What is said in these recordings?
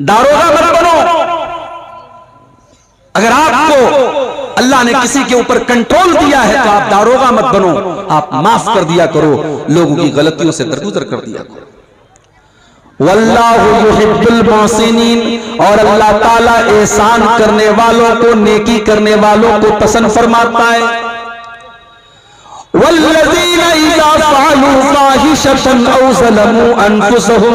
दारोगा मत बनो। अगर आपको अल्लाह ने किसी के ऊपर कंट्रोल दिया है तो आप दारोगा मत बनो, आप माफ कर दिया करो, लोगों की गलतियों से दरगुजर कर दिया करो। वल्लाहु युहिब्बुल मुहसिनीन, और अल्लाह ताला एहसान करने वालों को, नेकी करने वालों को पसंद फरमाता है। वल्लज़ीना इज़ा फ़अलू फ़ाहिशतन औ ज़लमू अनफुसहुम,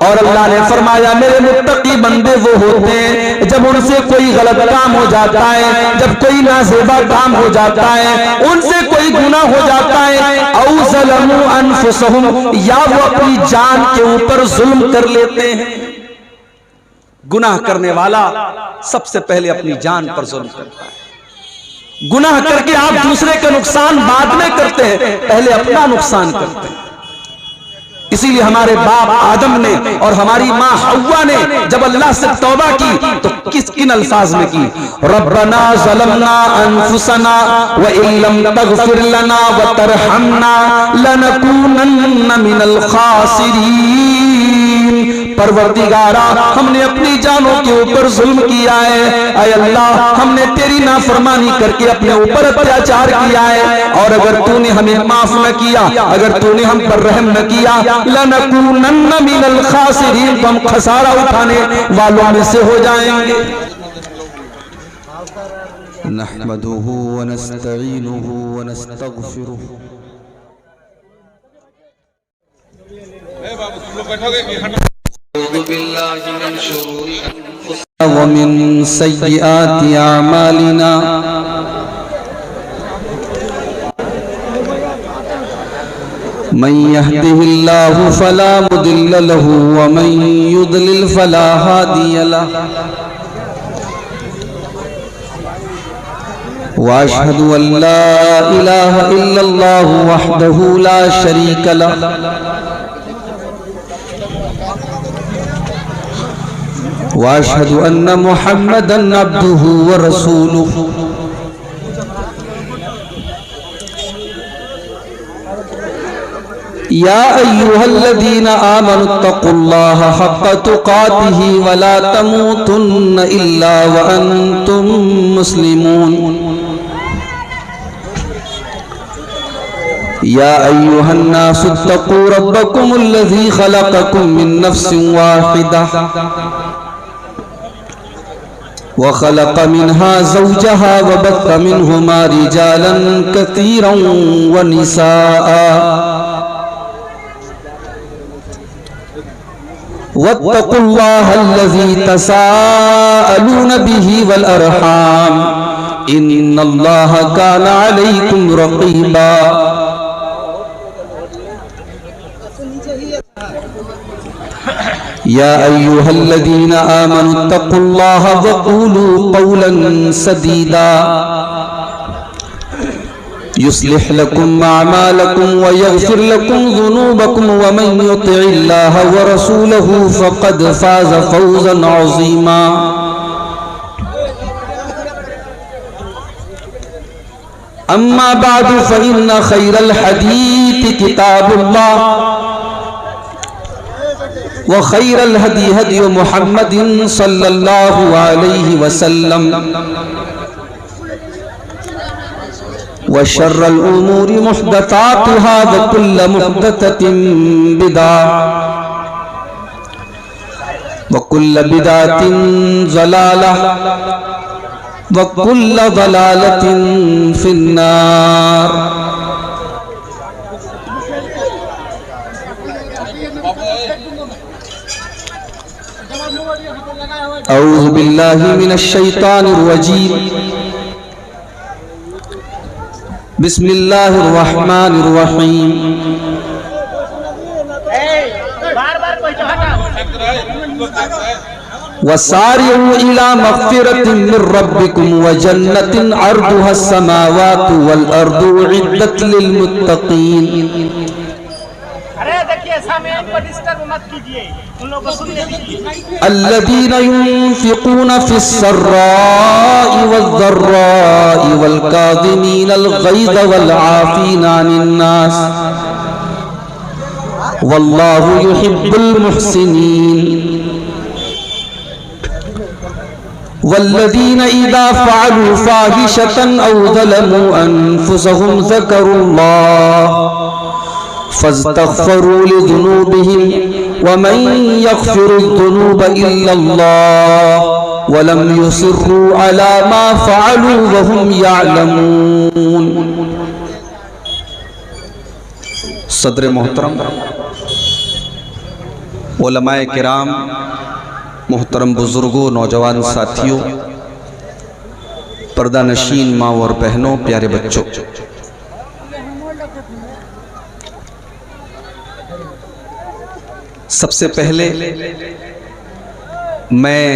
और अल्लाह ने फरमाया मेरे मुत्तकी बंदे वो होते हैं जब उनसे कोई गलत काम हो जाता है, जब कोई नाज़ेबा काम हो जाता है, उनसे कोई गुनाह हो जाता है, औ ज़लमू अनफुसहुम, या वो अपनी जान के ऊपर जुल्म कर लेते हैं। गुनाह करने वाला सबसे पहले अपनी जान पर जुल्म करता है। गुनाह करके आप दूसरे का नुकसान बाद में करते हैं, पहले अपना नुकसान करते हैं। इसीलिए हमारे बाप आदम ने और हमारी माँ हव्वा ने जब अल्लाह से तौबा की तो किन अल्फाज में की? रब्बना ज़लमना अनफुसना व इन लम तग़फिर लना व तरहमना लनकूनन्न मिनल खासिरीन। परवरदिगारा, हमने अपनी जानों के ऊपर जुल्म किया है, ऐ अल्लाह हमने तेरी नाफरमानी करके अपने ऊपर अत्याचार किया है, और अगर तूने हमें माफ न किया, अगर तूने हम पर रहम न किया, लनकूनन्न मिनल खासिरीन, तो हम खसारा उठाने वालों में से हो जाएंगे। नहमदुहु व नस्तईनुहु व नस्तगफिरुहु। व मिन सय्यिआति अअमालिना, मन यहदिहिल्लाहु फला मुदिल्ल लहु व मन युद्लिल फला हादिय लहु। व अशहदु अल्ला इलाहा इल्लल्लाहु वहदहु ला शरीक लहु व अशहदु अन्न मुहम्मदन अब्दुहु व रसूलुहु। या अय्युहल्लज़ीना आमनुत्तक़ुल्लाहा हक़्क़ तुक़ातिही व ला तमूतुन्न इल्ला व अंतुम मुस्लिमून। या अय्युहन्नासुत्तक़ू रब्बकुमुल्लज़ी ख़लक़कुम मिन नफ़्सिन वाहिदा व ख़लक़ मिन्हा ज़ौजहा व बत्थ मिन्हुमा रिजालन कसीरन व निसाआ वत्तक़ुल्लाहल्लज़ी तसाअलून बिही वल अरहाम इन्नल्लाहा काना अलैकुम रक़ीबा। या अय्युहल्लज़ीना आमनुत्तक़ुल्लाहा वक़ूलू क़ौलन सदीदा युस्लिह लकुम अअमालकुम व यग़फिर लकुम ज़ुनूबकुम व मन युतिइल्लाह व रसूलहु फ़क़द फ़ाज़ फ़ौज़न अज़ीमा। अम्मा बादु फ़इन्न ख़ैरल हदीथ किताबुल्लाह व ख़ैरल हदी हदी मुहम्मदिन सल्लल्लाहु अलैहि वसल्लम व शर्रल उमूरि मुहदसातुहा व कुल्ल मुहदसतिन बिदअह व कुल्ल बिदअतिन ज़लालह व कुल्ल ज़लालतिन फिन्नार। औज़ु बिल्लाहि मिनश शैतानिर रजीम। बिस्मिल्लाहिर रहमानिर रहीम। वसारिउ इला मग़फ़िरतिन मिर रब्बिकुम व जन्नतिन अर्दुहस समावातु वल अर्दु उइद्दत लिल मुत्तक़ीन। अरे देखिए सामने इनको डिस्टर्ब मत कीजिए, उन लोगों को सुनने दीजिए। अल्लज़ीना युनफ़िक़ूना फ़िस्सर्राइ वज़्ज़र्राइ वल काज़िमीनल ग़ैज़ वल आफ़ीना अनिन नास वल्लाहु युहिब्बुल मुहसिनीन। वल्लज़ीना इज़ा फ़अलू फ़ाहिशतन औ ज़लमू अनफुसहुम ज़करुल्लाह फ़स्तग़फ़रू लिज़ुनूबिहिम वमन यग़फ़िरुज़्ज़ुनूब इल्लल्लाह वलम युसिर्रू अला मा फ़अलू वहुम यअलमून। सदर मोहतरम, उलमाए किराम, मोहतरम बुजुर्गों, नौजवान साथियों, पर्दा नशीन माँ और बहनों, प्यारे बच्चों, सबसे पहले मैं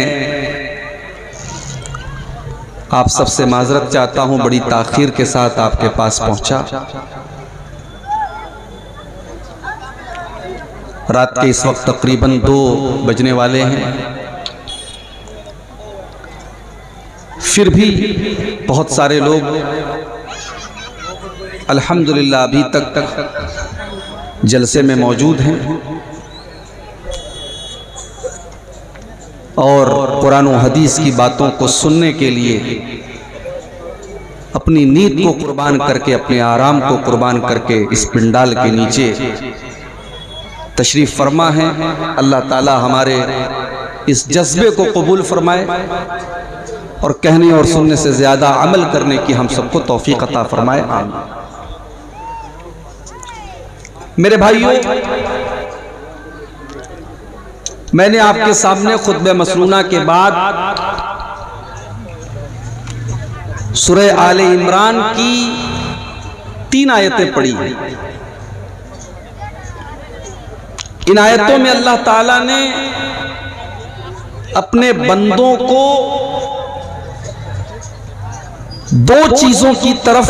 आप सबसे माजरत चाहता हूं, बड़ी ताखीर के साथ आपके पास पहुंचा। रात के इस वक्त तकरीबन 2 बजने वाले हैं, फिर भी बहुत सारे लोग अल्हम्दुलिल्लाह अभी तक जलसे में मौजूद हैं और कुरान और हदीस की बातों को सुनने के लिए अपनी नींद को कुर्बान करके, अपने आराम को कुर्बान करके इस पिंडाल के नीचे तशरीफ फरमा है। अल्लाह ताला हमारे इस जज्बे को कबूल फरमाए और कहने और सुनने से ज्यादा अमल करने की हम सबको तौफीक अता फरमाए, आमीन। मेरे भाइयों, मैंने आपके सामने खुतबे मसनूना के बाद सूरह आले इमरान की 3 आयतें पढ़ी हैं। इन आयतों में अल्लाह ताला ने अपने बंदों को 2 चीजों की तरफ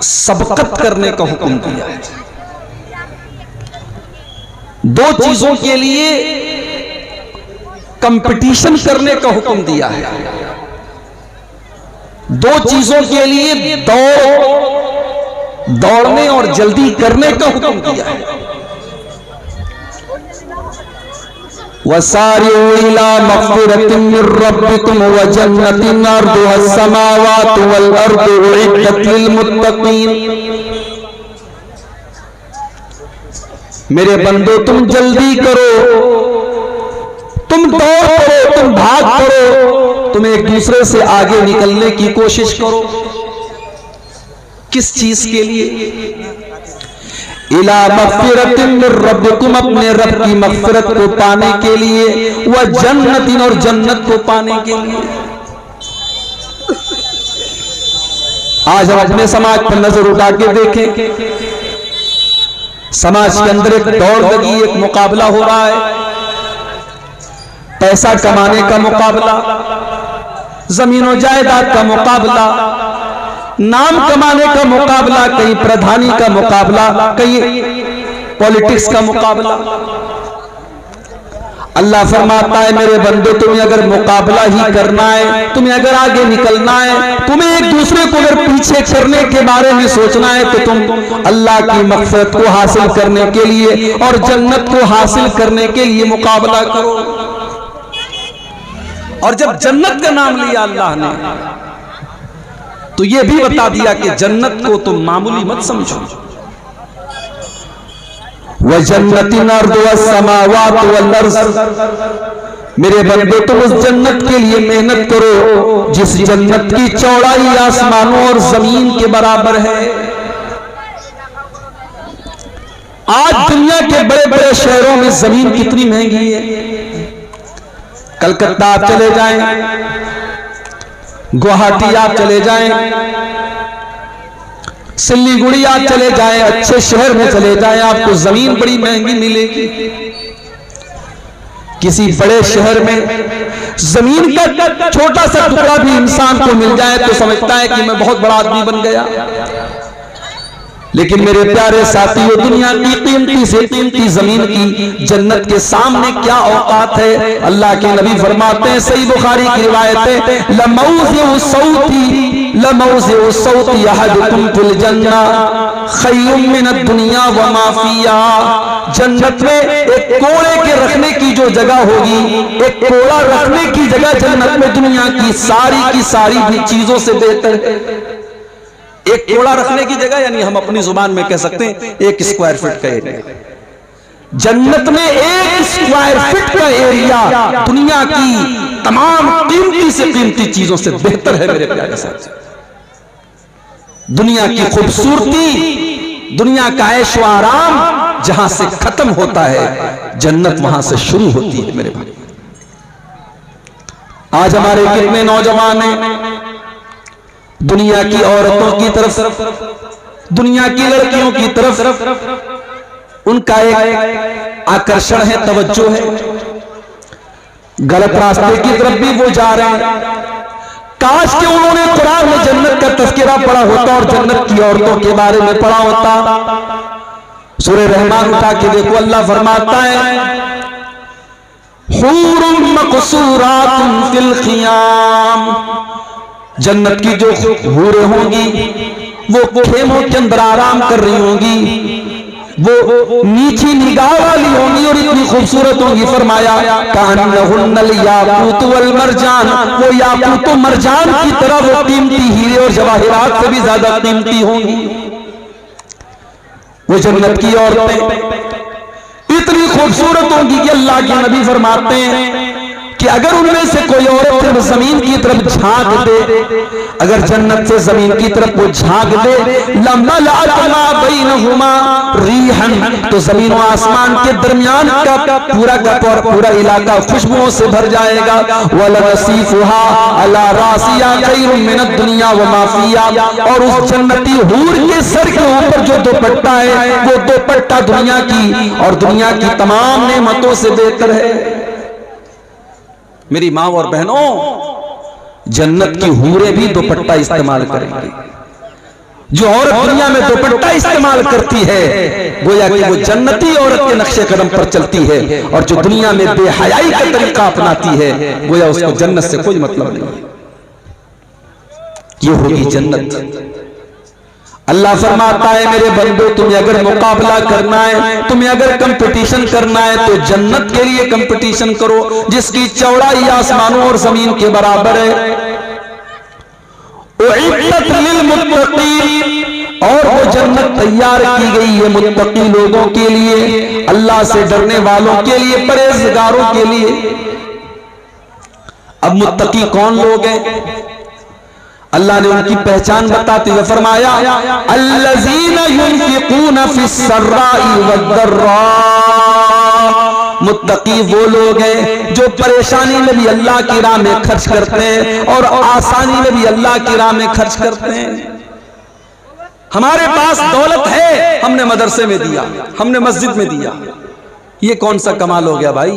सबकत करने का हुक्म दिया है। 2 चीजों के लिए कंपटीशन करने का हुक्म दिया है। 2 चीजों के लिए दौड़ने और जल्दी करने का हुक्म दिया है। वसारिऊ इला मग़फ़िरतिन मिर रब्बिकुम व जन्नतिन अर्दुहा अस्समावातु वल अर्दु उइद्दत लिल मुत्तक़ीन। मेरे बंदो, तुम जल्दी करो, तुम दौड़ करो, तुम भाग करो, तुम एक दूसरे से आगे निकलने की कोशिश करो। किस चीज के लिए? इला मग़फ़िरतिन मिर रब्बिकुम, अपने रब की मग़फ़िरत को पाने के लिए, व जन्नतिन, और जन्नत को पाने के लिए। आज हम अपने समाज पर नजर उठा के देखें, समाज के अंदर एक दौड़ लगी, एक मुकाबला हो रहा है। पैसा कमाने का मुकाबला, जमीनों जायदाद का मुकाबला, नाम कमाने का मुकाबला, कहीं प्रधानी का मुकाबला, कहीं पॉलिटिक्स का मुकाबला। अल्लाह फरमाता है, मेरे बंदे, तुम्हें अगर मुकाबला ही करना है, तुम्हें अगर आगे निकलना है, तुम्हें एक दूसरे को अगर पीछे करने के बारे में सोचना है, तो तुम अल्लाह की मग़फ़िरत को हासिल करने के लिए और जन्नत को हासिल करने के लिए मुकाबला करो। और जब जन्नत का नाम लिया अल्लाह ने, तो यह भी बता दिया कि जन्नत को तुम मामूली मत समझो। व जन्नतिन अर्दुहा अस्समावातु वल अर्ज़, मेरे बंदे, तुम उस जन्नत के लिए मेहनत करो जिस जन्नत की चौड़ाई आसमानों और जमीन के बराबर है। आज दुनिया के बड़े बड़े शहरों में जमीन कितनी महंगी है। कलकत्ता आप चले जाएं, गुवाहाटी आप चले जाएं, सिल्लीगुड़ी आप चले जाएं, अच्छे शहर में चले जाएं, आपको जमीन बड़ी महंगी मिलेगी। किसी बड़े शहर में जमीन का छोटा सा टुकड़ा भी इंसान को मिल जाए तो समझता है कि मैं बहुत बड़ा आदमी बन गया। लेकिन मेरे प्यारे साथियों, दुनिया की कीमती से कीमती जमीन की जन्नत के सामने क्या औकात है। अल्लाह के नबी फरमाते हैं, सही बुखारी की रिवायत है, लमौज़िउ सौती अहदुकुम फिल जन्ना खैरुम मिनद दुनिया व मा फिहा। जन्नत में एक कोड़े के रखने की जो जगह होगी, एक कोड़ा रखने की जगह जन्नत में दुनिया की सारी भी चीजों से बेहतर है। एक कोड़ा रखने की जगह, यानी हम अपनी जुबान में कह सकते हैं 1 स्क्वायर फीट का एरिया। जन्नत में 1 स्क्वायर फीट का एरिया दुनिया की तमाम कीमती से कीमती चीजों से बेहतर है। मेरे प्यारे साथी, दुनिया की खूबसूरती, दुनिया का ऐशो आराम जहां से खत्म होता है, जन्नत वहां से शुरू होती है। मेरे भाई, आज हमारे कितने नौजवान हैं दुनिया की औरतों की तरफ, दुनिया की लड़कियों की तरफ उनका एक आकर्षण है, तवज्जो है, गलत रास्ते की तरफ भी वो जा रहे हैं। काश कि उन्होंने कुरान में जन्नत का तज़किरा पढ़ा होता और जन्नत की औरतों के बारे में पढ़ा होता। सूरह रहमान उठा के देखो, अल्लाह फरमाता है, हूरुम मक़सूरातुन फिल ख़ियाम। जन्नत की जो हूरें होंगी वो खेमों के अंदर आराम कर रही होंगी, वो नीची निगाह वाली होंगी और इतनी खूबसूरत होंगी। फरमाया कान्नहुन्नल याकूत वल मरजान, वो याकूत और मरजान की तरह वो कीमती हीरे और जवाहिरात से भी ज्यादा कीमती होंगी। वो जन्नत की औरतें इतनी खूबसूरत होंगी कि अल्लाह के नबी फरमाते हैं कि अगर उनमें से कोई औरत जमीन की तरफ झांक दे, अगर जन्नत से जमीन की तरफ वो झांक दे, लमलअत मा बैनहुमा रीहन, तो जमीन और आसमान के दरमियान का पूरा इलाका खुशबुओं से भर जाएगा। वलनसीफुहा अला रासिया खैरुम मिनद दुनिया व मा फिहा, और उस जन्नती हूर के सर के ऊपर जो दुपट्टा है, वो दुपट्टा दुनिया की और दुनिया की तमाम नेमतों से बेहतर है। मेरी मां और बहनों, जन्नत की हूरें भी दुपट्टा इस्तेमाल करेंगी। जो औरत दुनिया में दुपट्टा इस्तेमाल करती है, गोया कि वो जन्नती औरत के नक्शे कदम पर चलती है, और जो दुनिया में बेहयाई का तरीका अपनाती है, गोया उसको जन्नत से कोई मतलब नहीं। ये होगी जन्नत। अल्लाह फरमाता है, मेरे बंदो, तुम्हें अगर मुकाबला करना है, तुम्हें अगर कंपटीशन करना है, तो जन्नत के लिए कंपटीशन करो जिसकी चौड़ाई आसमानों और जमीन के बराबर है। उइद्दत लिलमुत्तकीन, और वो जन्नत तैयार की गई है मुत्तकी लोगों के लिए, अल्लाह से डरने वालों के लिए, परहेजगारों के लिए। अब मुत्तकी कौन लोग हैं? अल्लाह ने उनकी पहचान बताते हुए फरमाया, अल्लज़ीना युनफ़िक़ूना फ़िस्सर्राई वद्दर्रा। मुत्तकी वो लोग हैं जो परेशानी में भी अल्लाह की राह में खर्च करते हैं और आसानी में भी अल्लाह की राह में खर्च करते हैं। हमारे पास दौलत है, हमने मदरसे में दिया, हमने मस्जिद में दिया, ये कौन सा कमाल हो गया भाई?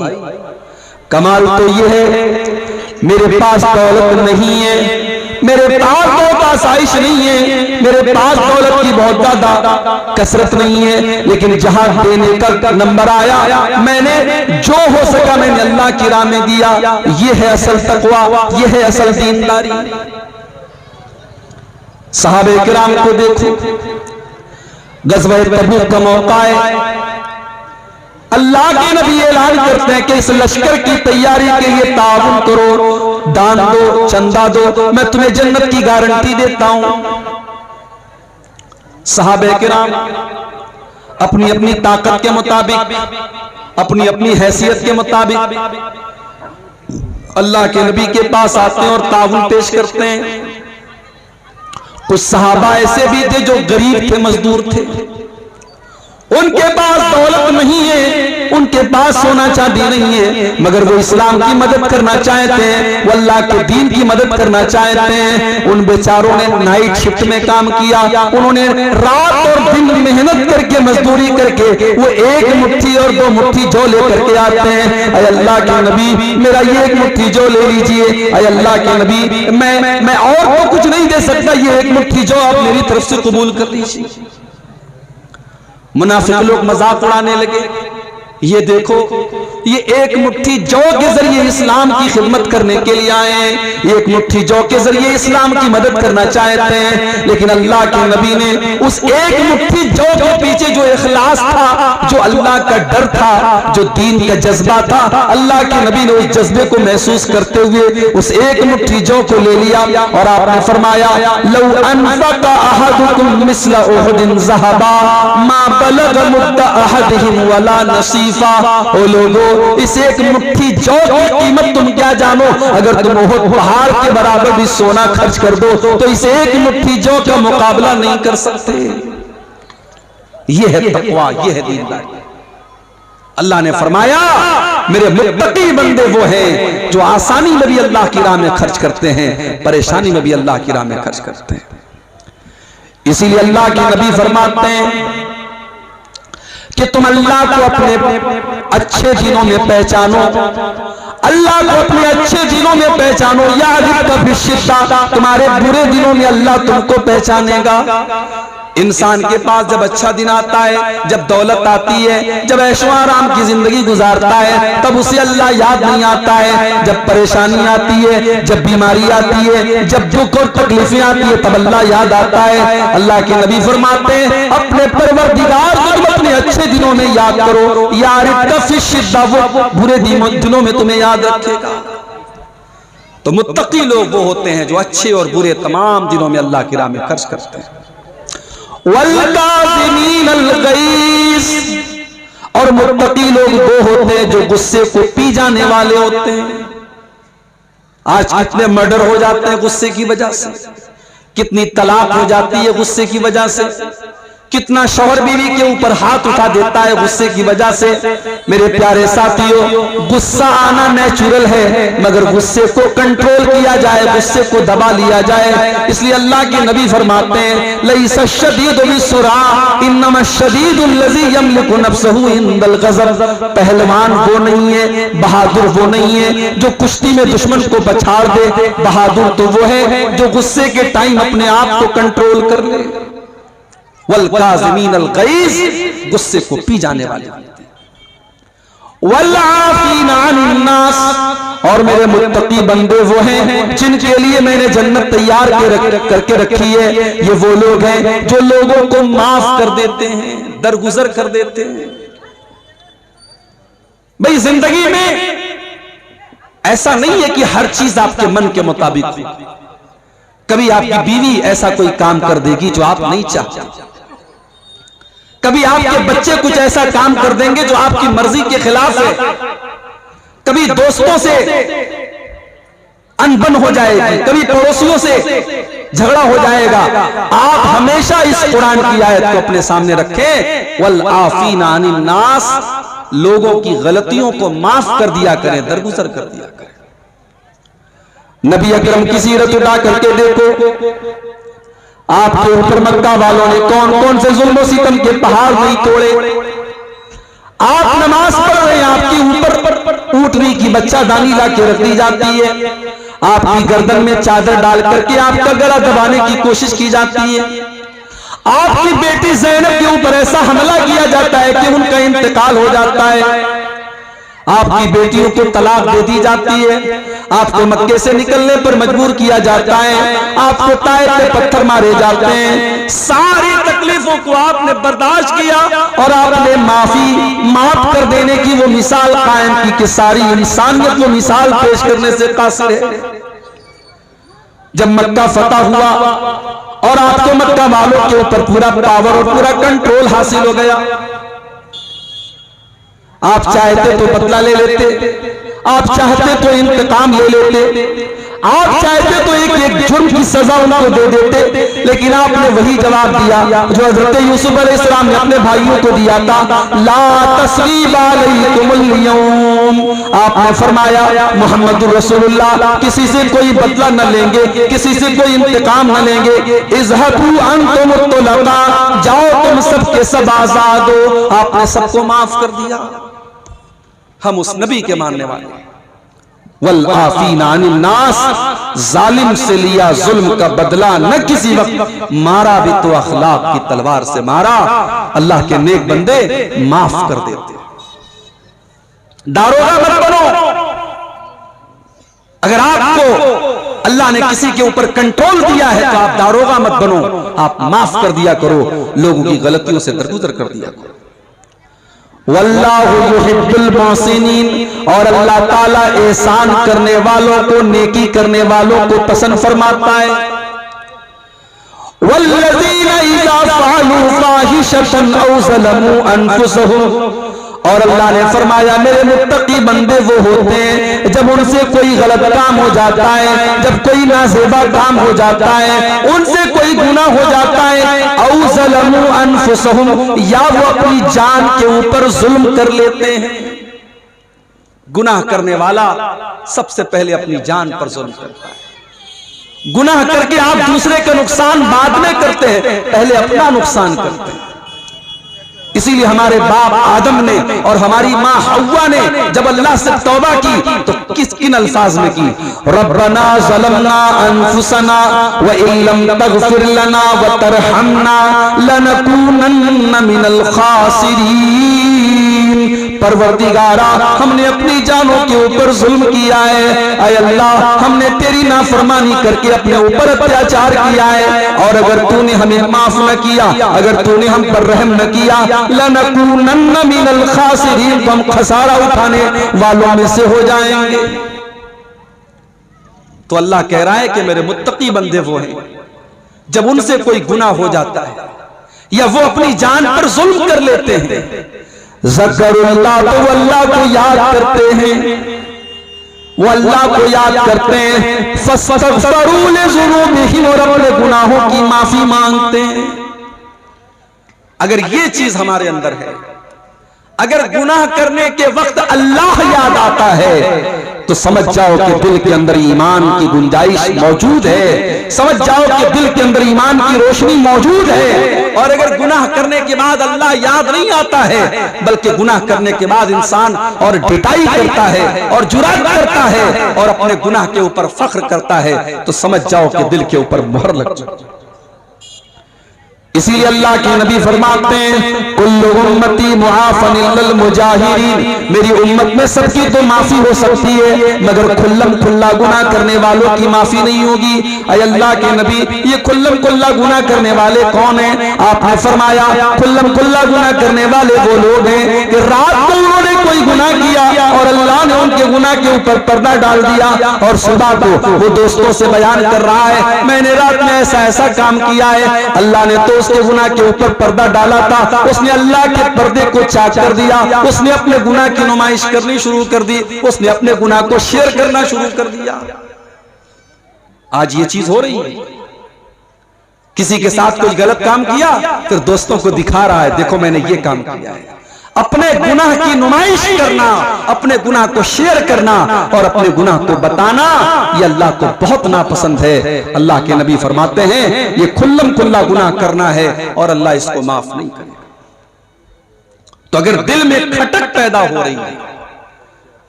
कमाल तो ये है, मेरे पास दौलत नहीं है, मेरे पास बहुत आसाइश नहीं है, मेरे पास दौलत की बहुत ज्यादा कसरत नहीं है, लेकिन जहां देने का नंबर आया, मैंने जो हो सका मैंने अल्लाह की राह में दिया। ये है असल तकवा, ये है असल दीनदारी। सहाबे किराम को देखो, गज़वा तबूक का मौका है, अल्लाह के नबी ऐलान करते हैं कि इस लश्कर की तैयारी के लिए ताउन करो, दान दो, चंदा दो, मैं तुम्हें जन्नत की गारंटी देता हूं। सहाबे किराम अपनी अपनी ताकत के मुताबिक, अपनी अपनी हैसियत के मुताबिक अल्लाह के नबी के पास आते हैं और ताउन पेश करते हैं। कुछ सहाबा ऐसे भी थे जो गरीब थे, मजदूर थे, उनके पास दौलत नहीं है, उनके पास सोना चांदी नहीं है, मगर वो इस्लाम की मदद करना चाहते हैं, वो अल्लाह के दीन की मदद करना चाहते हैं। उन बेचारों ने नाइट शिफ्ट में काम किया, उन्होंने रात और दिन मेहनत करके, मजदूरी करके वो एक मुट्ठी और दो मुट्ठी जौ लेकर के आते हैं। अय अल्लाह के नबी, मेरा ये एक मुट्ठी जौ ले लीजिए। अय अल्लाह के नबी, मैं और तो कुछ नहीं दे सकता, ये एक मुट्ठी जौ आप मेरी तरफ से कबूल कर लीजिए। मुनाफिक लोग मजाक उड़ाने लगे, ये देखो ये एक मुट्ठी जौ के जरिए इस्लाम की खिदमत करने के लिए आए हैं, एक मुट्ठी जौ के जरिए इस्लाम की मदद करना चाहते हैं। लेकिन अल्लाह के नबी ने उस एक मुट्ठी जौ के पीछे जो इखलास था, जो अल्लाह का डर था, जो दीन का जज्बा था, अल्लाह के नबी ने उस जज्बे को महसूस करते हुए उस एक मुट्ठी जौ को ले लिया और आपने फरमाया लौ अनफका अहदुकुम मिस्ला उहुदिन ज़हबा मा बलग मुद्दा अहदिहिम वला नसीफा। ओ लोगों, इस एक मुट्ठी जौ की कीमत तुम क्या जानो, अगर तुम उहुद पहाड़ के बराबर भी सोना खर्च कर दो तो इस एक मुट्ठी जौ का मुकाबला नहीं कर सकते। यह है तकवा, यह है दीनदारी। अल्लाह ने फरमाया मेरे मुत्तकी बंदे वो हैं जो आसानी में भी अल्लाह की राह में खर्च करते हैं, परेशानी में भी अल्लाह की राह में खर्च करते हैं। इसीलिए अल्लाह के नबी फरमाते हैं कि तुम अल्लाह को अपने अच्छे दिनों में पहचानो, अल्लाह को अपने अच्छे दिनों में पहचानो, या तुम्हारे बुरे दिनों में अल्लाह तुमको पहचानेगा। इंसान के पास जब अच्छा दिन आता है, जब दौलत आती है, जब ऐशो आराम की जिंदगी गुजारता है, तब उसे अल्लाह याद नहीं आता है। जब परेशानी आती है, जब बीमारी आती है, जब दुख और तकलीफें आती है, तब अल्लाह याद आता है। अल्लाह के नबी फरमाते हैं अपने परवरदिगार को अपने अच्छे दिनों में याद करो, यार वो बुरे दिनों में तुम्हें याद रखेगा। तो मुत्तकी लोग वो होते हैं जो अच्छे और बुरे तमाम दिनों में अल्लाह की राह में खर्च करते हैं। और मुत्तकी लोग वो होते हैं जो गुस्से को पी जाने वाले होते हैं। आज कितने मर्डर हो जाते हैं गुस्से की वजह से, कितनी तलाक हो जाती है गुस्से की वजह से, कितना शौहर बीवी के ऊपर हाथ उठा देता है गुस्से की वजह से। मेरे प्यारे साथियों, गुस्सा आना नेचुरल है, मगर गुस्से को कंट्रोल किया जाए, गुस्से को दबा लिया जाए। इसलिए अल्लाह के नबी फरमाते हैं लैसा शदीदु बिस्सुरा इन्नमा शदीदुल लज़ी यमलिकु नफ्सहु इंदल गज़ब। पहलवान वो नहीं है, बहादुर वो नहीं है जो कुश्ती में दुश्मन को बछाड़ दे, बहादुर तो वो है जो गुस्से के टाइम अपने आप को कंट्रोल कर ले। वल काज़िमीन अल गैज़, गुस्से को पी जाने वाले होते हैं। वल आफ़ीना अनिन नास, और मेरे मुत्तकी बंदे वो हैं जिनके लिए मैंने जन्नत तैयार करके रखी है। ये वो लोग हैं जो लोगों को माफ कर देते हैं, दरगुजर कर देते हैं। भाई जिंदगी में ऐसा नहीं है कि हर चीज आपके मन के मुताबिक हो। कभी आपकी बीवी ऐसा कोई काम कर देगी जो आप नहीं चाहते, कभी आपके बच्चे कुछ ऐसा काम कर देंगे जो आपकी मर्जी के खिलाफ है, कभी दोस्तों से अनबन हो जाएगी, कभी पड़ोसियों से झगड़ा हो जाएगा। आप हमेशा इस कुरान की आयत को अपने सामने रखें, वल आफीना अनिन नास, लोगों की गलतियों को माफ कर दिया करें, दरगुजर कर दिया करें। नबी अकरम की सीरत उठा करके देखो, आपके ऊपर मक्का वालों ने कौन कौन से जुल्म सितम के पहाड़ नहीं तोड़े। आप नमाज पढ़ रहे हैं, आपके ऊपर ऊँटनी की बच्चादानी ला के रख दी जाती है, आपकी गर्दन में चादर डाल करके आपका गला दबाने की कोशिश की जाती है, आपकी बेटी ज़ैनब के ऊपर ऐसा हमला किया जाता है कि उनका इंतकाल हो जाता है, आपकी बेटियों को तलाक दे दी जाती है, आपको मक्के से निकलने पर मजबूर किया जाता है, आपको ताइफ पे पत्थर मारे जाते हैं। सारी तकलीफों को आपने बर्दाश्त किया और आपने माफ कर देने की वो मिसाल कायम की कि सारी इंसानियत वो मिसाल पेश करने से कासिर है। जब मक्का फतह हुआ और आपको मक्का वालों के ऊपर पूरा पावर और पूरा कंट्रोल हासिल हो गया, आप चाहते तो बदला ले लेते, आप चाहते तो इंतकाम ले लेते, आप चाहते तो एक एक जुर्म की सजा उनको दे देते, लेकिन आपने वही जवाब दिया जो हजरत यूसुफ अलैहिस्सलाम ने अपने भाइयों को दिया था, ला तस्रीबा अलैकुमुल यौम। आपने फरमाया मोहम्मदुर रसूलुल्लाह किसी से कोई बदला न लेंगे, किसी से कोई इंतकाम न लेंगे। इज़हबू अंतुम तुलका, जाओ तुम सबके सब आजाद हो। आपने सबको माफ कर दिया। हम उस नबी के मानने वाले, वल आफीना अनिन नास, जालिम से लिया जुल्म का बदला न किसी वक्त, मारा भी तो अखलाक की तलवार से मारा। अल्लाह के नेक बंदे माफ कर देते। दारोगा मत बनो। अगर आपको अल्लाह ने किसी के ऊपर कंट्रोल दिया है तो आप दारोगा मत बनो, आप माफ कर दिया करो, लोगों की गलतियों से दरगुजर कर दिया करो। वल्लाहु युहिब्बुल मुहसिनीन, और अल्लाह ताला एहसान करने वालों को, नेकी करने वालों को पसंद फरमाता है। वल्लज़ीना इज़ा फ़अलू फ़ाहिशतन औ ज़लमू अनफुसहुम, और अल्लाह ने फरमाया मेरे मुत्तकी बंदे वो होते हैं जब उनसे कोई गलत काम हो जाता है, जब कोई नाज़ेबा काम हो जाता है, उनसे कोई गुनाह हो जाता है, औ ज़लमू अनफुसहुम, या वो अपनी जान के ऊपर जुल्म कर लेते हैं। गुनाह करने वाला सबसे पहले अपनी जान पर जुल्म करता है। गुनाह करके आप दूसरे का नुकसान बाद में करते हैं, पहले अपना नुकसान करते हैं। इसीलिए हमारे बाप आदम ने और हमारी माँ हव्वा ने जब अल्लाह से तौबा की तो किन अल्फाज में की? रब्बना ज़लमना अनफुसना व इन लम तग़फिर लना व तरहमना लनकूनन्न मिनल खासिरीन। परवरदिगारा, हमने अपनी जानों के ऊपर जुल्म किया है। ऐ अल्लाह, हमने तेरी नाफरमानी करके अपने ऊपर अत्याचार किया है, और अगर तूने हमें माफ न किया, अगर तूने हम पर रहम न किया, लनकूनन्न मिनल खासिरीन, तो हम खसारा उठाने वालों में से हो जाएंगे। तो अल्लाह कह रहा है कि मेरे मुत्तकी बंदे वो हैं जब उनसे कोई गुनाह हो जाता है या वो अपनी जान पर जुल्म कर लेते हैं, ज़करुल्लाह, तो अल्लाह को याद करते हैं, वो अल्लाह को याद करते हैं, फस्तग़फ़रू लिज़ुनूबिहिम, और अपने गुनाहों की माफी मांगते हैं। अगर ये चीज हमारे अंदर है, अगर गुनाह करने के वक्त अल्लाह याद आता है, तो समझ जाओ कि दिल के अंदर ईमान की गुंजाइश मौजूद है, समझ जाओ कि दिल के अंदर ईमान की रोशनी मौजूद है। और अगर गुनाह करने के बाद अल्लाह याद नहीं आता है, बल्कि गुनाह करने के बाद इंसान और ढिठाई करता है और जुरात करता है और अपने गुनाह के ऊपर फख्र करता है, तो समझ जाओ कि दिल के ऊपर मोहर लग जाती है। इसीलिए अल्लाह के नबी फरमाते हैं, कुल्लु उम्मती मुआफ़न इल्लल मुजाहिरीन, मेरी उम्मत में सबकी तो माफी हो सकती है, मगर खुल्लम खुल्ला गुनाह करने वालों की माफी नहीं होगी। ऐ अल्लाह के नबी, ये खुल्लम खुल्ला गुनाह करने वाले कौन हैं? आपने फरमाया खुल्लम खुल्ला गुनाह करने वाले वो लोग हैं कि रात को उन्होंने कोई गुनाह किया और अल्लाह ने उनके गुनाह के ऊपर पर्दा डाल दिया, और सुबह को वो दोस्तों से बयान कर रहा है, मैंने रात में ऐसा ऐसा काम किया है, अल्लाह ने तो उसके गुनाह के ऊपर पर्दा डाला था, उसने अल्लाह के पर्दे को चाक कर दिया, उसने अपने गुनाह की नुमाइश करनी शुरू कर दी, उसने अपने गुनाह को शेयर करना शुरू कर दिया। आज ये चीज हो रही है, किसी के साथ कोई गलत काम किया, फिर दोस्तों को दिखा रहा है, देखो मैंने ये काम किया है। अपने गुनाह की नुमाइश करना, अपने गुनाह को शेयर करना और अपने गुनाह को बताना, ये अल्लाह को बहुत नापसंद है। अल्लाह के नबी फरमाते हैं ये खुल्लम खुल्ला गुनाह करना है और अल्लाह इसको माफ नहीं करेगा। तो अगर दिल में खटक पैदा हो रही है,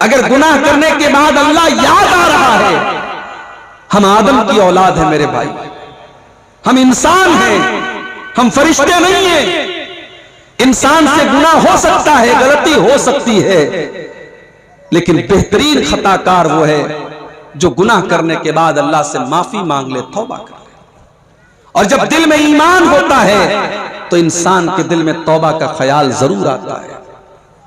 अगर गुनाह करने के बाद अल्लाह याद आ रहा है, हम आदम की औलाद है मेरे भाई, हम इंसान हैं, हम फरिश्ते नहीं हैं। इंसान से गुनाह हो सकता है, गलती हो सकती है, लेकिन बेहतरीन खताकार वो है जो गुनाह करने के बाद अल्लाह से माफी मांग ले, तौबा कर ले। और जब दिल में ईमान होता है तो इंसान के दिल में तौबा का ख्याल जरूर आता है।